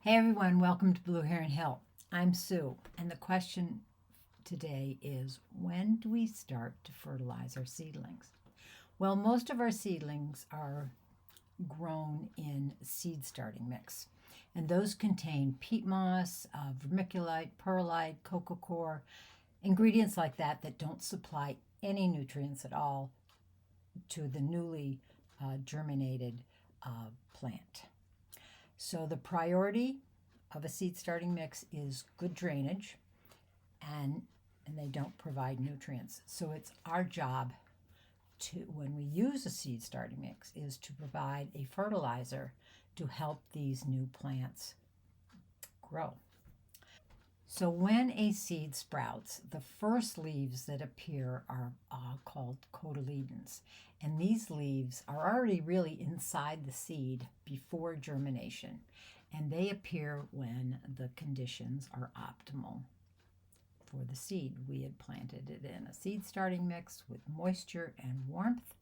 Hey everyone, welcome to Blue Heron Hill. I'm Sue, and the question today is when do we start to fertilize our seedlings? Well, most of our seedlings are grown in seed starting mix, and those contain peat moss, vermiculite, perlite, coco coir, ingredients like that don't supply any nutrients at all to the newly germinated plant. So the priority of a seed starting mix is good drainage and they don't provide nutrients. So it's our job to, when we use a seed starting mix, is to provide a fertilizer to help these new plants grow. So when a seed sprouts, the first leaves that appear are called cotyledons. And these leaves are already really inside the seed before germination. And they appear when the conditions are optimal for the seed. We had planted it in a seed starting mix with moisture and warmth.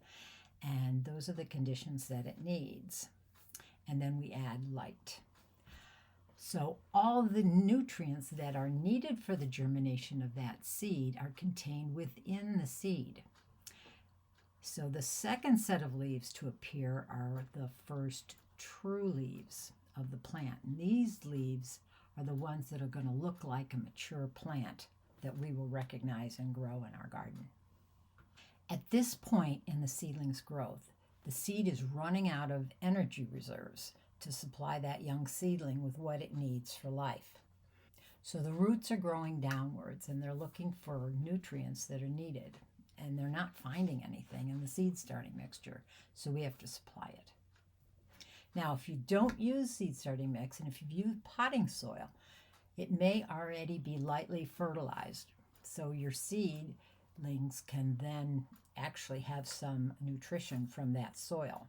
And those are the conditions that it needs. And then we add light. So all the nutrients that are needed for the germination of that seed are contained within the seed. So the second set of leaves to appear are the first true leaves of the plant. And these leaves are the ones that are going to look like a mature plant that we will recognize and grow in our garden. At this point in the seedling's growth, the seed is running out of energy reserves to supply that young seedling with what it needs for life. So the roots are growing downwards and they're looking for nutrients that are needed, and they're not finding anything in the seed starting mixture, so we have to supply it. Now, if you don't use seed starting mix and if you've used potting soil, it may already be lightly fertilized, so your seedlings can then actually have some nutrition from that soil.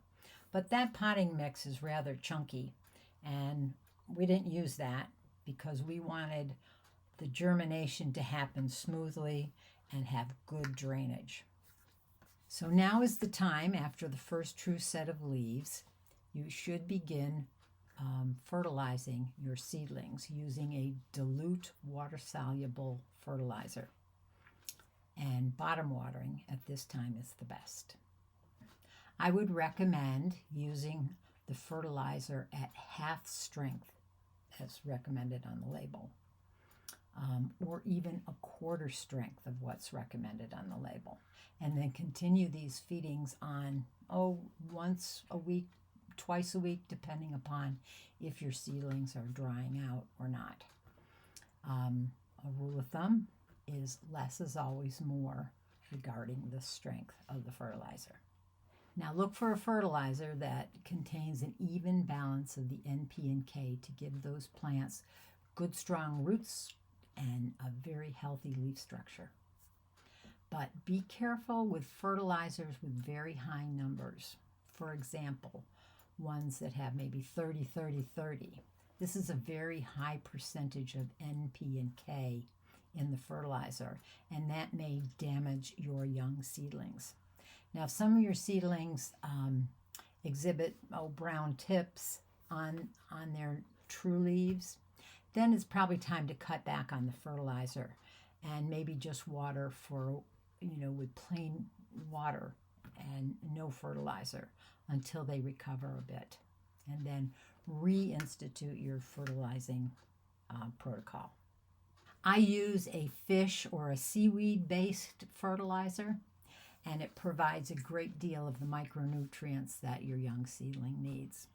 But that potting mix is rather chunky, and we didn't use that because we wanted the germination to happen smoothly and have good drainage. So now is the time, after the first true set of leaves, you should begin fertilizing your seedlings using a dilute water-soluble fertilizer. And bottom watering at this time is the best. I would recommend using the fertilizer at half strength as recommended on the label, or even a quarter strength of what's recommended on the label. And then continue these feedings on, once a week, twice a week, depending upon if your seedlings are drying out or not. A rule of thumb is less is always more regarding the strength of the fertilizer. Now look for a fertilizer that contains an even balance of the NP and K to give those plants good strong roots and a very healthy leaf structure. But be careful with fertilizers with very high numbers. For example, ones that have maybe 30, 30, 30. This is a very high percentage of NP and K in the fertilizer, and that may damage your young seedlings. Now, if some of your seedlings exhibit brown tips on their true leaves, then it's probably time to cut back on the fertilizer and maybe just water with plain water and no fertilizer until they recover a bit, and then reinstitute your fertilizing protocol. I use a fish or a seaweed-based fertilizer, and it provides a great deal of the micronutrients that your young seedling needs.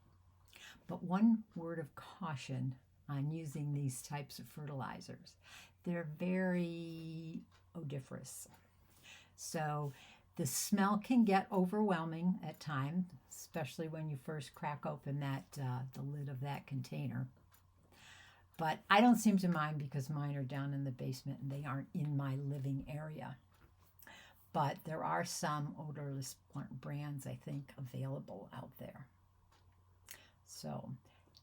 But one word of caution on using these types of fertilizers: they're very odoriferous. So the smell can get overwhelming at times, especially when you first crack open the lid of that container. But I don't seem to mind because mine are down in the basement and they aren't in my living area. But there are some odorless brands, I think, available out there. So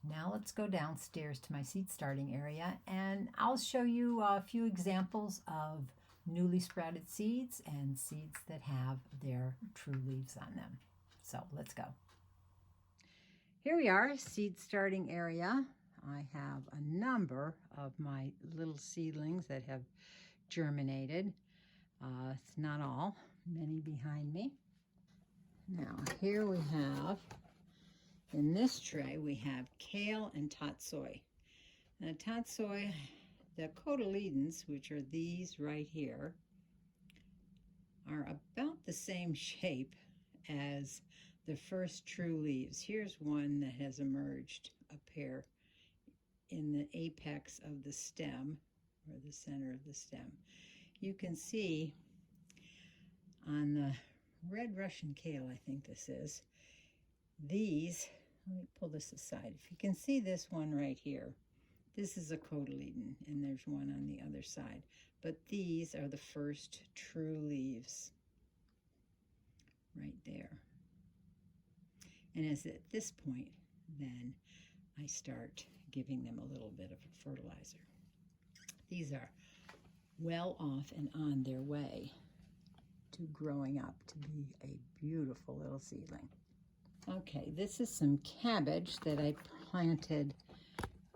now let's go downstairs to my seed starting area, and I'll show you a few examples of newly sprouted seeds and seeds that have their true leaves on them. So let's go. Here we are, seed starting area. I have a number of my little seedlings that have germinated. It's not all, many behind me. Now here we have, in this tray, we have kale and tatsoi. Now tatsoi, the cotyledons, which are these right here, are about the same shape as the first true leaves. Here's one that has emerged, a pair, in the apex of the stem, or the center of the stem. You can see on the red Russian kale, I think this is, these, let me pull this aside. If you can see this one right here, this is a cotyledon, and there's one on the other side. But these are the first true leaves right there. And as at this point, then I start giving them a little bit of a fertilizer. These are well off and on their way to growing up to be a beautiful little seedling. Okay, this is some cabbage that I planted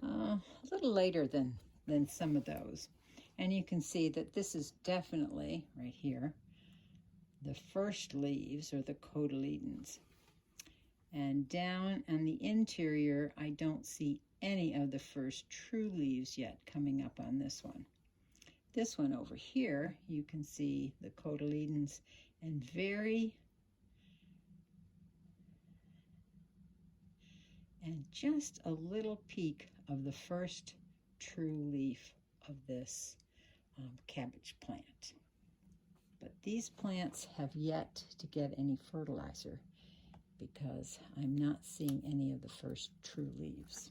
a little later than some of those. And you can see that this is definitely, right here, the first leaves, or the cotyledons. And down on the interior, I don't see any of the first true leaves yet coming up on this one. This one over here, you can see the cotyledons and just a little peek of the first true leaf of this cabbage plant. But these plants have yet to get any fertilizer because I'm not seeing any of the first true leaves.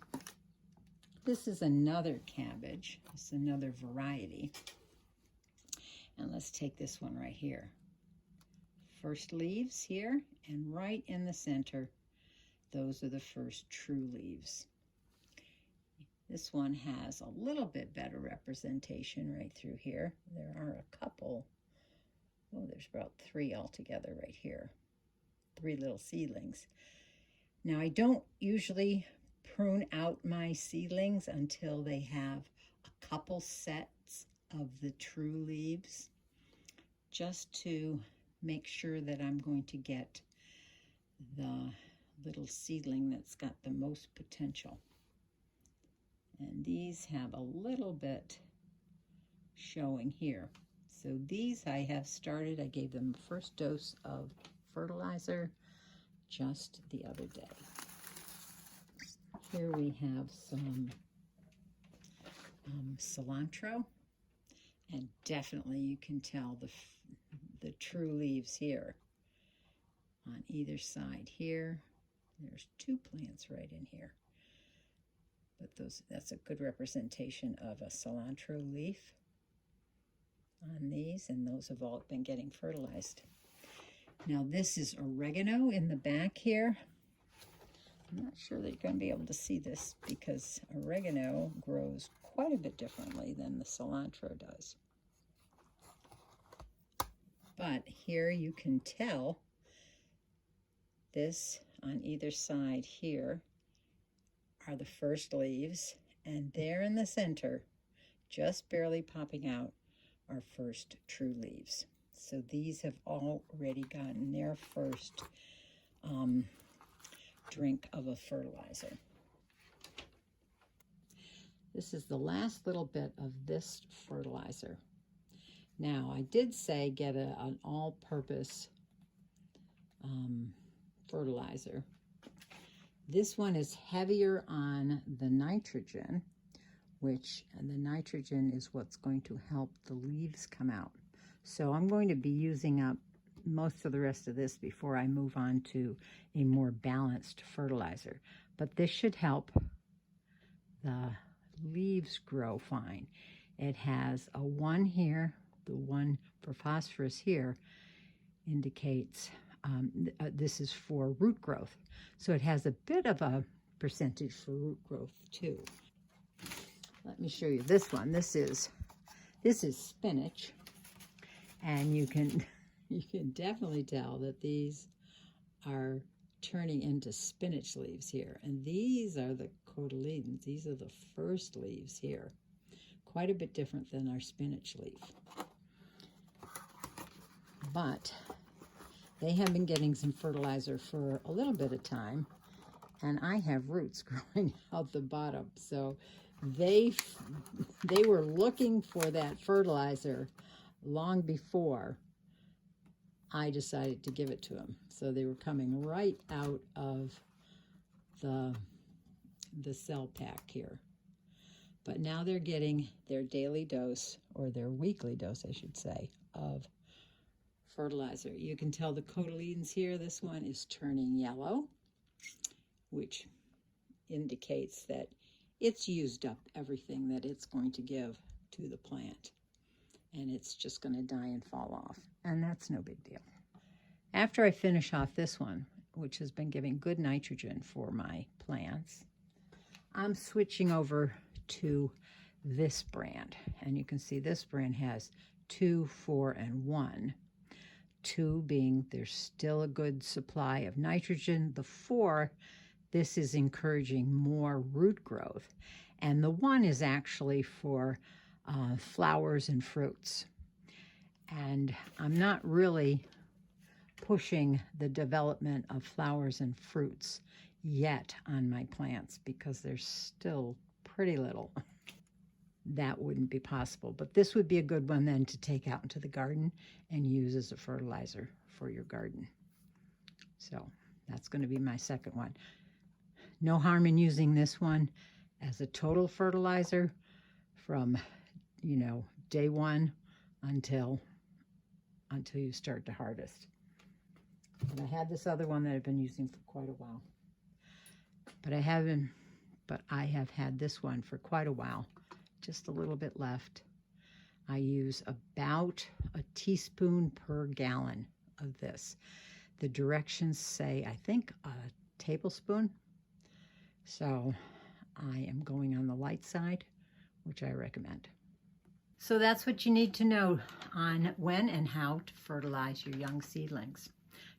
This is another cabbage. It's another variety. And let's take this one right here. First leaves here, and right in the center, those are the first true leaves. This one has a little bit better representation right through here. There are a couple, oh, there's about 3 altogether right here. 3 little seedlings. Now, I don't usually prune out my seedlings until they have a couple sets of the true leaves, just to make sure that I'm going to get the little seedling that's got the most potential. And these have a little bit showing here. So these I have started, I gave them the first dose of fertilizer just the other day. Here we have some cilantro, and definitely you can tell the true leaves here on either side here. There's 2 plants right in here, but that's a good representation of a cilantro leaf on these, and those have all been getting fertilized. Now this is oregano in the back here. I'm not sure that you're going to be able to see this because oregano grows quite a bit differently than the cilantro does. But here you can tell this on either side here are the first leaves, and there in the center, just barely popping out, are first true leaves. So these have already gotten their first drink of a fertilizer. This is the last little bit of this fertilizer. Now, I did say get an all-purpose fertilizer. This one is heavier on the nitrogen, which the nitrogen is what's going to help the leaves come out. So I'm going to be using up most of the rest of this before I move on to a more balanced fertilizer. But this should help the leaves grow fine. It has a 1 here. The 1 for phosphorus here indicates this is for root growth. So it has a bit of a percentage for root growth too. Let me show you this one. This is spinach, and you can definitely tell that these are turning into spinach leaves here, and these are the cotyledons. These are the first leaves here. Quite a bit different than our spinach leaf. But they have been getting some fertilizer for a little bit of time, and I have roots growing out the bottom. So they were looking for that fertilizer long before I decided to give it to them. So they were coming right out of the cell pack here. But now they're getting their daily dose, or their weekly dose, I should say, of fertilizer. You can tell the cotyledons here, this one is turning yellow, which indicates that it's used up everything that it's going to give to the plant. And it's just going to die and fall off. And that's no big deal. After I finish off this one, which has been giving good nitrogen for my plants, I'm switching over to this brand. And you can see this brand has 2, 4, and 1. 2 being there's still a good supply of nitrogen. The 4, this is encouraging more root growth. And the 1 is actually for flowers and fruits. And I'm not really pushing the development of flowers and fruits yet on my plants because there's still pretty little. That wouldn't be possible, but this would be a good one then to take out into the garden and use as a fertilizer for your garden. So that's going to be my second one. No harm in using this one as a total fertilizer from, you know, day one until you start to harvest. And I had this other one that I've been using for quite a while. But I have had this one for quite a while. Just a little bit left. I use about a teaspoon per gallon of this. The directions say, I think, a tablespoon. So I am going on the light side, which I recommend. So that's what you need to know on when and how to fertilize your young seedlings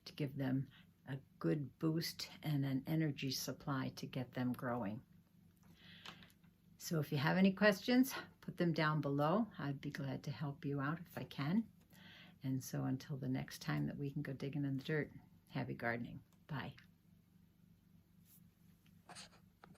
to give them a good boost and an energy supply to get them growing. So if you have any questions, put them down below. I'd be glad to help you out if I can. And so until the next time that we can go digging in the dirt, happy gardening. Bye.